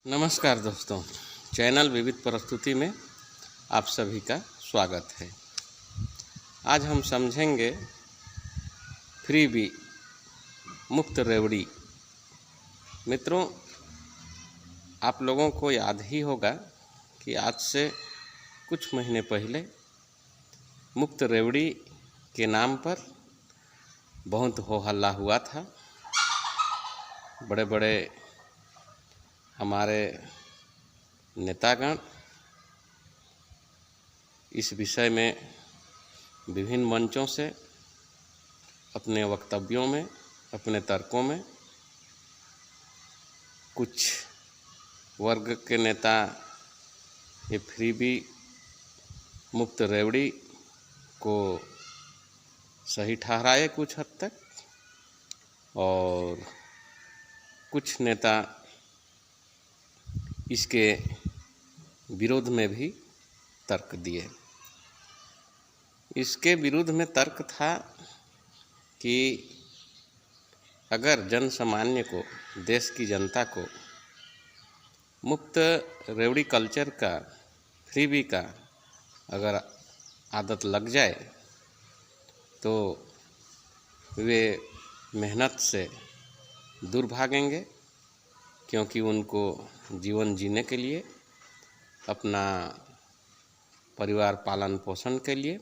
नमस्कार दोस्तों, चैनल विविध प्रस्तुति में आप सभी का स्वागत है। आज हम समझेंगे फ्रीबी मुफ्त रेवड़ी। मित्रों, आप लोगों को याद ही होगा कि आज से कुछ महीने पहले मुफ्त रेवड़ी के नाम पर बहुत हो हल्ला हुआ था। बड़े बड़े हमारे नेतागण इस विषय में विभिन्न मंचों से अपने वक्तव्यों में, अपने तर्कों में, कुछ वर्ग के नेता ये फ्रीबी मुफ्त रेवड़ी को सही ठहराए कुछ हद तक, और कुछ नेता इसके विरोध में भी तर्क दिए। इसके विरुद्ध में तर्क था कि अगर जन सामान्य को, देश की जनता को मुफ्त रेवड़ी कल्चर का, फ्रीबी का अगर आदत लग जाए तो वे मेहनत से दूर भागेंगे, क्योंकि उनको जीवन जीने के लिए, अपना परिवार पालन पोषण के लिए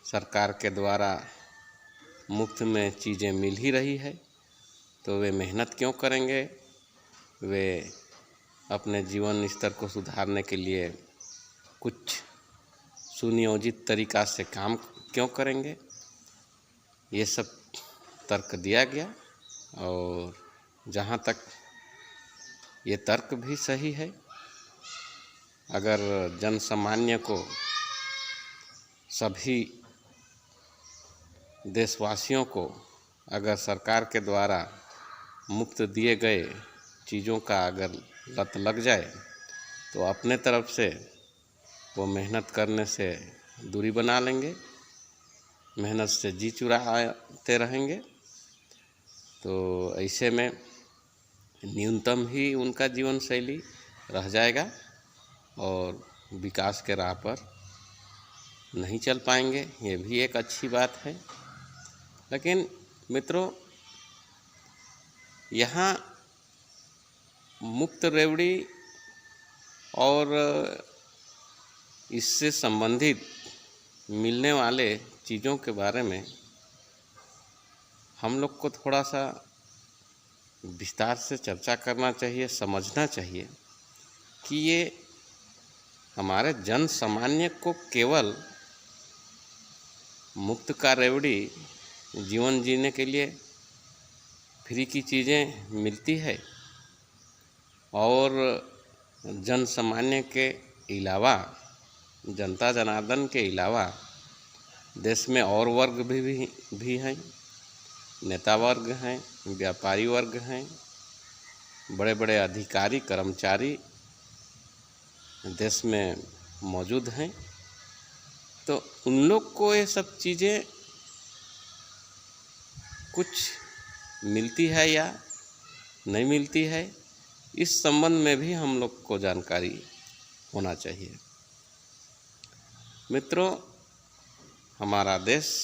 सरकार के द्वारा मुफ्त में चीज़ें मिल ही रही है, तो वे मेहनत क्यों करेंगे? वे अपने जीवन स्तर को सुधारने के लिए कुछ सुनियोजित तरीक़ा से काम क्यों करेंगे? ये सब तर्क दिया गया, और जहाँ तक ये तर्क भी सही है, अगर जन सामान्य को, सभी देशवासियों को अगर सरकार के द्वारा मुफ्त दिए गए चीज़ों का अगर लत लग जाए तो अपने तरफ से वो मेहनत करने से दूरी बना लेंगे, मेहनत से जी चुराते रहेंगे। तो ऐसे में न्यूनतम ही उनका जीवन शैली रह जाएगा और विकास के राह पर नहीं चल पाएंगे। ये भी एक अच्छी बात है। लेकिन मित्रों, यहाँ मुफ्त रेवड़ी और इससे संबंधित मिलने वाले चीज़ों के बारे में हम लोग को थोड़ा सा विस्तार से चर्चा करना चाहिए, समझना चाहिए कि ये हमारे जन सामान्य को केवल मुफ्त का रेवड़ी जीवन जीने के लिए फ्री की चीज़ें मिलती है, और जन सामान्य के अलावा, जनता जनार्दन के अलावा देश में और वर्ग भी हैं, नेता वर्ग हैं, व्यापारी वर्ग हैं, बड़े बड़े अधिकारी कर्मचारी देश में मौजूद हैं। तो उन लोग को ये सब चीज़ें कुछ मिलती है या नहीं मिलती है, इस संबंध में भी हम लोग को जानकारी होना चाहिए। मित्रों, हमारा देश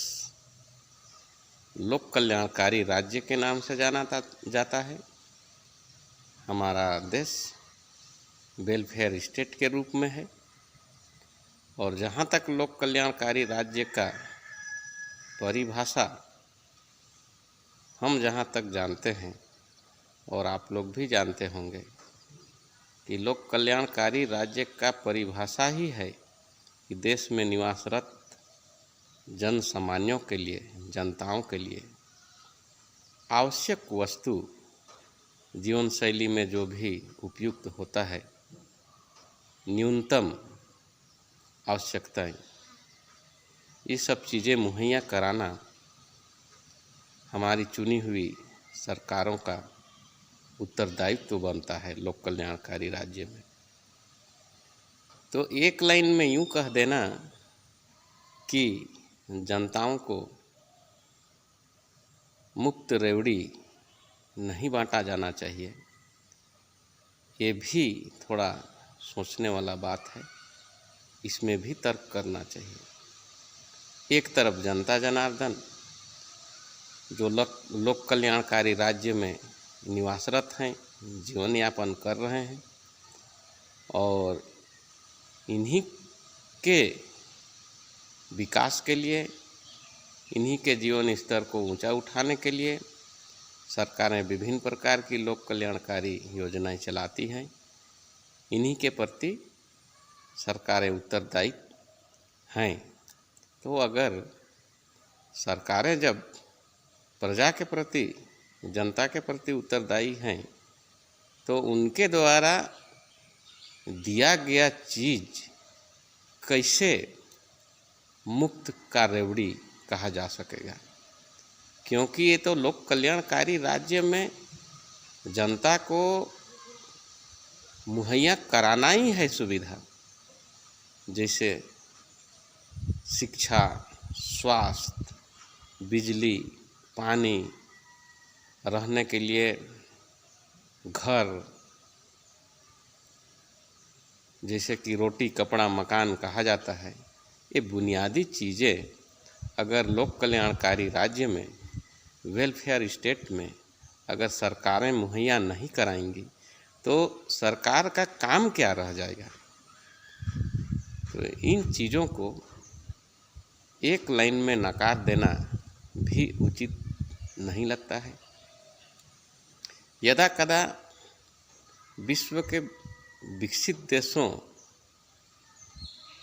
लोक कल्याणकारी राज्य के नाम से जाना जाता है। हमारा देश वेलफेयर स्टेट के रूप में है, और जहाँ तक लोक कल्याणकारी राज्य का परिभाषा हम जहाँ तक जानते हैं, और आप लोग भी जानते होंगे, कि लोक कल्याणकारी राज्य का परिभाषा ही है कि देश में निवासरत जन सामान्यों के लिए, जनताओं के लिए आवश्यक वस्तु, जीवन शैली में जो भी उपयुक्त होता है, न्यूनतम आवश्यकताएं, ये सब चीज़ें मुहैया कराना हमारी चुनी हुई सरकारों का उत्तरदायित्व बनता है लोक कल्याणकारी राज्य में। तो एक लाइन में यूँ कह देना कि जनताओं को मुफ्त रेवड़ी नहीं बांटा जाना चाहिए, ये भी थोड़ा सोचने वाला बात है, इसमें भी तर्क करना चाहिए। एक तरफ जनता जनार्दन जो लोक कल्याणकारी राज्य में निवासरत हैं, जीवन यापन कर रहे हैं, और इन्हीं के विकास के लिए, इन्हीं के जीवन स्तर को ऊंचा उठाने के लिए सरकारें विभिन्न प्रकार की लोक कल्याणकारी योजनाएं चलाती हैं। इन्हीं के प्रति सरकारें उत्तरदायी हैं। तो अगर सरकारें जब प्रजा के प्रति, जनता के प्रति उत्तरदायी हैं, तो उनके द्वारा दिया गया चीज कैसे मुफ्त का रेवड़ी कहा जा सकेगा? क्योंकि ये तो लोक कल्याणकारी राज्य में जनता को मुहैया कराना ही है सुविधा, जैसे शिक्षा, स्वास्थ्य, बिजली, पानी, रहने के लिए घर, जैसे कि रोटी, कपड़ा, मकान कहा जाता है। ये बुनियादी चीज़ें अगर लोक कल्याणकारी राज्य में, वेलफेयर स्टेट में अगर सरकारें मुहैया नहीं कराएंगी तो सरकार का काम क्या रह जाएगा? तो इन चीज़ों को एक लाइन में नकार देना भी उचित नहीं लगता है। यदा कदा विश्व के विकसित देशों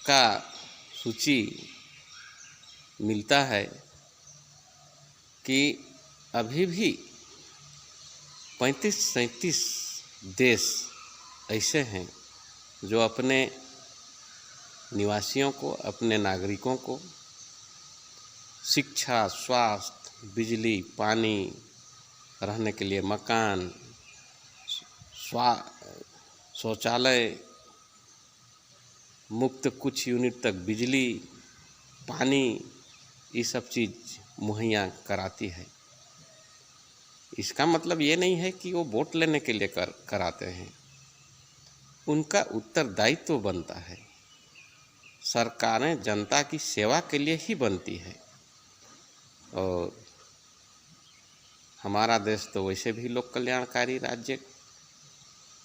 का सूची मिलता है कि अभी भी 35-37 देश ऐसे हैं जो अपने निवासियों को, अपने नागरिकों को शिक्षा, स्वास्थ्य, बिजली, पानी, रहने के लिए मकान, शौचालय मुफ्त, कुछ यूनिट तक बिजली, पानी, ये सब चीज़ मुहैया कराती है। इसका मतलब ये नहीं है कि वो वोट लेने के लिए कराते हैं। उनका उत्तरदायित्व बनता है। सरकारें जनता की सेवा के लिए ही बनती है। और हमारा देश तो वैसे भी लोक कल्याणकारी राज्य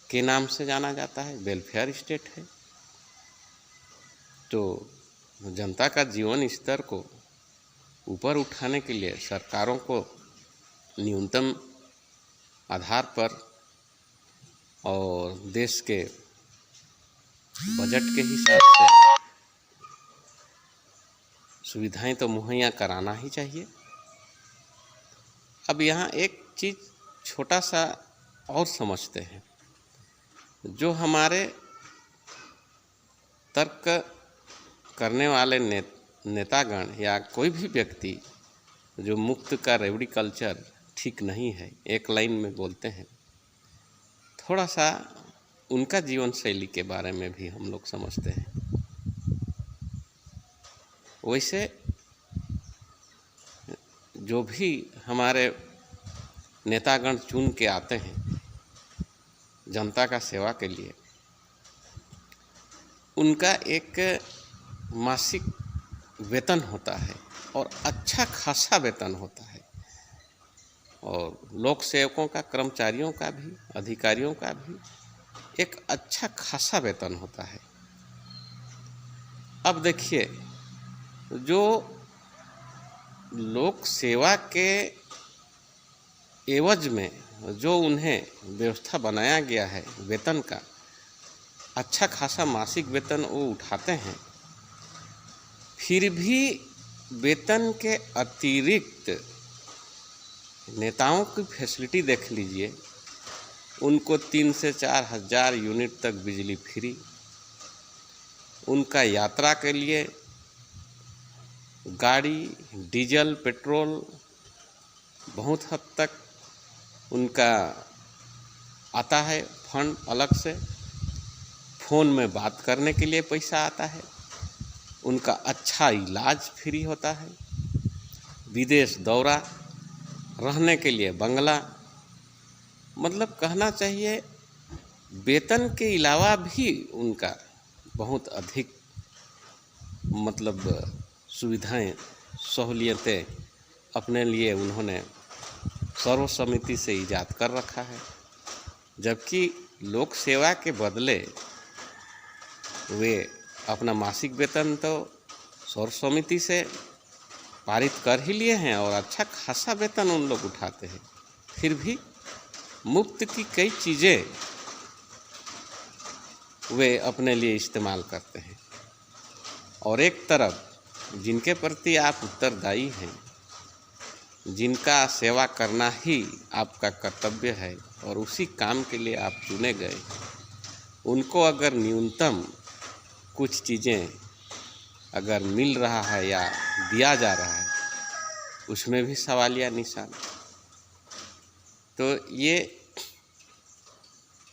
के नाम से जाना जाता है, वेलफेयर स्टेट है। तो जनता का जीवन स्तर को ऊपर उठाने के लिए सरकारों को न्यूनतम आधार पर और देश के बजट के हिसाब से सुविधाएं तो मुहैया कराना ही चाहिए। अब यहाँ एक चीज़ छोटा सा और समझते हैं। जो हमारे तर्क करने वाले नेतागण या कोई भी व्यक्ति जो मुफ्त का रेवड़ी कल्चर ठीक नहीं है, एक लाइन में बोलते हैं, थोड़ा सा उनका जीवन शैली के बारे में भी हम लोग समझते हैं। वैसे जो भी हमारे नेतागण चुन के आते हैं जनता का सेवा के लिए, उनका एक मासिक वेतन होता है और अच्छा खासा वेतन होता है। और लोक सेवकों का, कर्मचारियों का भी, अधिकारियों का भी एक अच्छा खासा वेतन होता है। अब देखिए, जो लोक सेवा के एवज में जो उन्हें व्यवस्था बनाया गया है वेतन का, अच्छा खासा मासिक वेतन वो उठाते हैं, फिर भी वेतन के अतिरिक्त नेताओं की फैसिलिटी देख लीजिए। उनको 3 से 4 हज़ार यूनिट तक बिजली फ्री, उनका यात्रा के लिए गाड़ी, डीजल, पेट्रोल बहुत हद तक उनका आता है फंड अलग से, फ़ोन में बात करने के लिए पैसा आता है, उनका अच्छा इलाज फ्री होता है, विदेश दौरा, रहने के लिए बंगला। मतलब कहना चाहिए वेतन के अलावा भी उनका बहुत अधिक मतलब सुविधाएं, सहूलियतें अपने लिए उन्होंने सर्वसम्मति से ईजाद कर रखा है। जबकि लोक सेवा के बदले वे अपना मासिक वेतन तो सर्वसम्मति से पारित कर ही लिए हैं और अच्छा खासा वेतन उन लोग उठाते हैं, फिर भी मुफ्त की कई चीज़ें वे अपने लिए इस्तेमाल करते हैं। और एक तरफ जिनके प्रति आप उत्तरदायी हैं, जिनका सेवा करना ही आपका कर्तव्य है और उसी काम के लिए आप चुने गए, उनको अगर न्यूनतम कुछ चीज़ें अगर मिल रहा है या दिया जा रहा है, उसमें भी सवालिया निशान। तो ये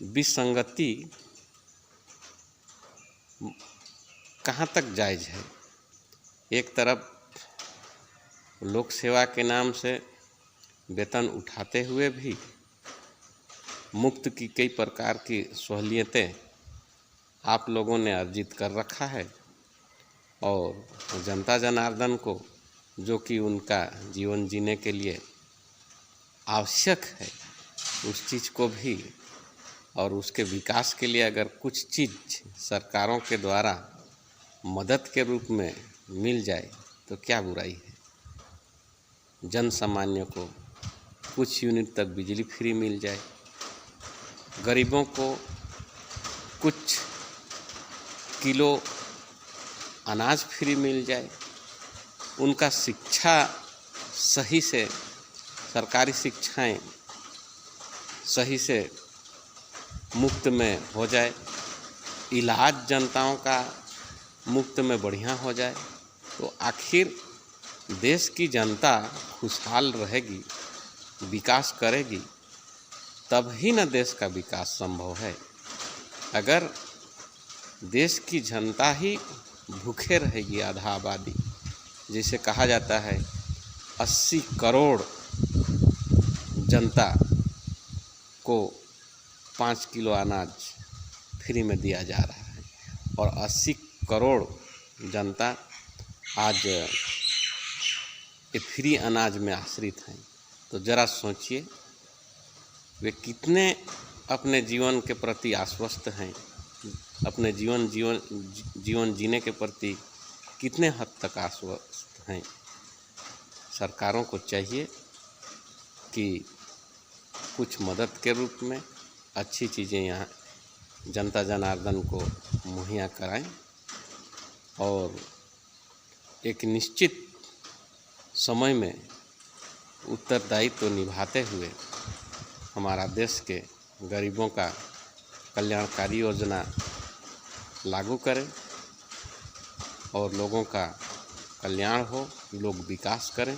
विसंगति कहाँ तक जायज़ है? एक तरफ लोक सेवा के नाम से वेतन उठाते हुए भी मुफ्त की कई प्रकार की सहूलियतें आप लोगों ने अर्जित कर रखा है, और जनता जनार्दन को जो कि उनका जीवन जीने के लिए आवश्यक है, उस चीज़ को भी और उसके विकास के लिए अगर कुछ चीज़ सरकारों के द्वारा मदद के रूप में मिल जाए तो क्या बुराई है। जन सामान्य को कुछ यूनिट तक बिजली फ्री मिल जाए, गरीबों को कुछ किलो अनाज फ्री मिल जाए, उनका शिक्षा सही से, सरकारी शिक्षाएं सही से मुफ्त में हो जाए, इलाज जनताओं का मुफ्त में बढ़िया हो जाए, तो आखिर देश की जनता खुशहाल रहेगी, विकास करेगी, तब ही न देश का विकास संभव है। अगर देश की जनता ही भूखे रहेगी, आधा आबादी, जिसे कहा जाता है 80 करोड़ जनता को 5 किलो अनाज फ्री में दिया जा रहा है और 80 करोड़ जनता आज ये फ्री अनाज में आश्रित हैं, तो ज़रा सोचिए वे कितने अपने जीवन के प्रति आश्वस्त हैं, अपने जीवन जीने के प्रति कितने हद तक आश्वस्त हैं। सरकारों को चाहिए कि कुछ मदद के रूप में अच्छी चीज़ें यहाँ जनता जनार्दन को मुहैया कराएं और एक निश्चित समय में उत्तरदायित्व तो निभाते हुए हमारा देश के गरीबों का कल्याणकारी योजना लागू करें और लोगों का कल्याण हो, लोग विकास करें,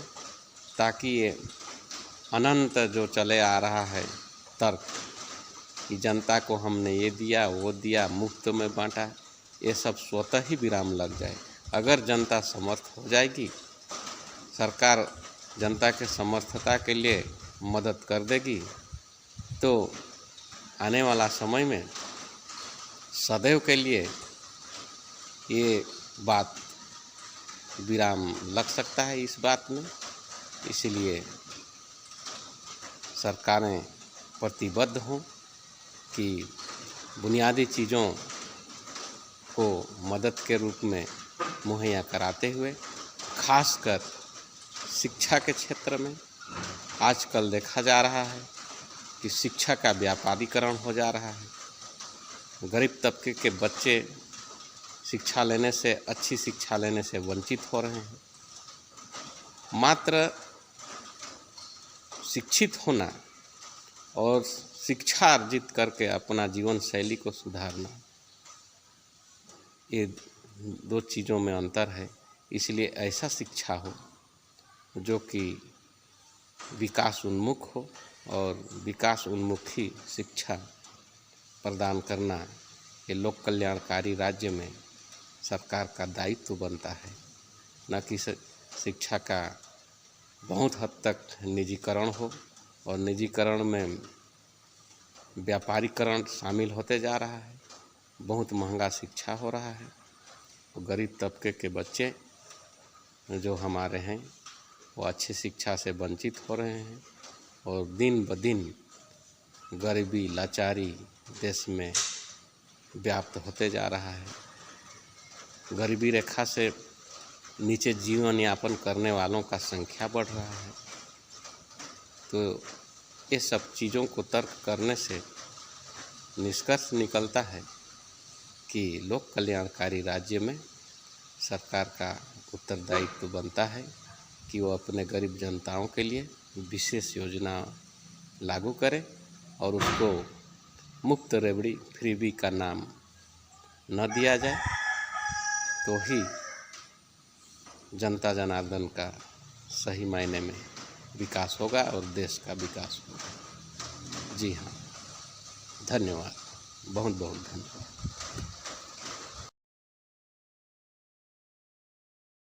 ताकि ये अनंत जो चले आ रहा है तर्क कि जनता को हमने ये दिया वो दिया, मुफ्त में बांटा, ये सब स्वतः ही विराम लग जाए। अगर जनता समर्थ हो जाएगी, सरकार जनता के समर्थता के लिए मदद कर देगी, तो आने वाला समय में सदैव के लिए ये बात विराम लग सकता है इस बात में। इसलिए सरकारें प्रतिबद्ध हों कि बुनियादी चीज़ों को मदद के रूप में मुहैया कराते हुए, खासकर शिक्षा के क्षेत्र में आजकल देखा जा रहा है कि शिक्षा का व्यापारीकरण हो जा रहा है। गरीब तबके के बच्चे शिक्षा लेने से, अच्छी शिक्षा लेने से वंचित हो रहे हैं। मात्र शिक्षित होना और शिक्षा अर्जित करके अपना जीवन शैली को सुधारना, ये दो चीज़ों में अंतर है। इसलिए ऐसा शिक्षा हो जो कि विकास उन्मुख हो, और विकास उन्मुखी शिक्षा प्रदान करना ये लोक कल्याणकारी राज्य में सरकार का दायित्व बनता है, न कि शिक्षा का बहुत हद तक निजीकरण हो और निजीकरण में व्यापारीकरण शामिल होते जा रहा है, बहुत महंगा शिक्षा हो रहा है, तो गरीब तबके के बच्चे जो हमारे हैं वो अच्छी शिक्षा से वंचित हो रहे हैं और दिन ब दिन गरीबी लाचारी देश में व्याप्त होते जा रहा है। गरीबी रेखा से नीचे जीवन यापन करने वालों का संख्या बढ़ रहा है। तो ये सब चीज़ों को तर्क करने से निष्कर्ष निकलता है कि लोक कल्याणकारी राज्य में सरकार का उत्तरदायित्व बनता है कि वो अपने गरीब जनताओं के लिए विशेष योजना लागू करे और उसको मुफ्त रेवड़ी फ्रीबी का नाम न दिया जाए, तो ही जनता जनार्दन का सही मायने में विकास होगा और देश का विकास होगा। जी हाँ, धन्यवाद, बहुत बहुत धन्यवाद।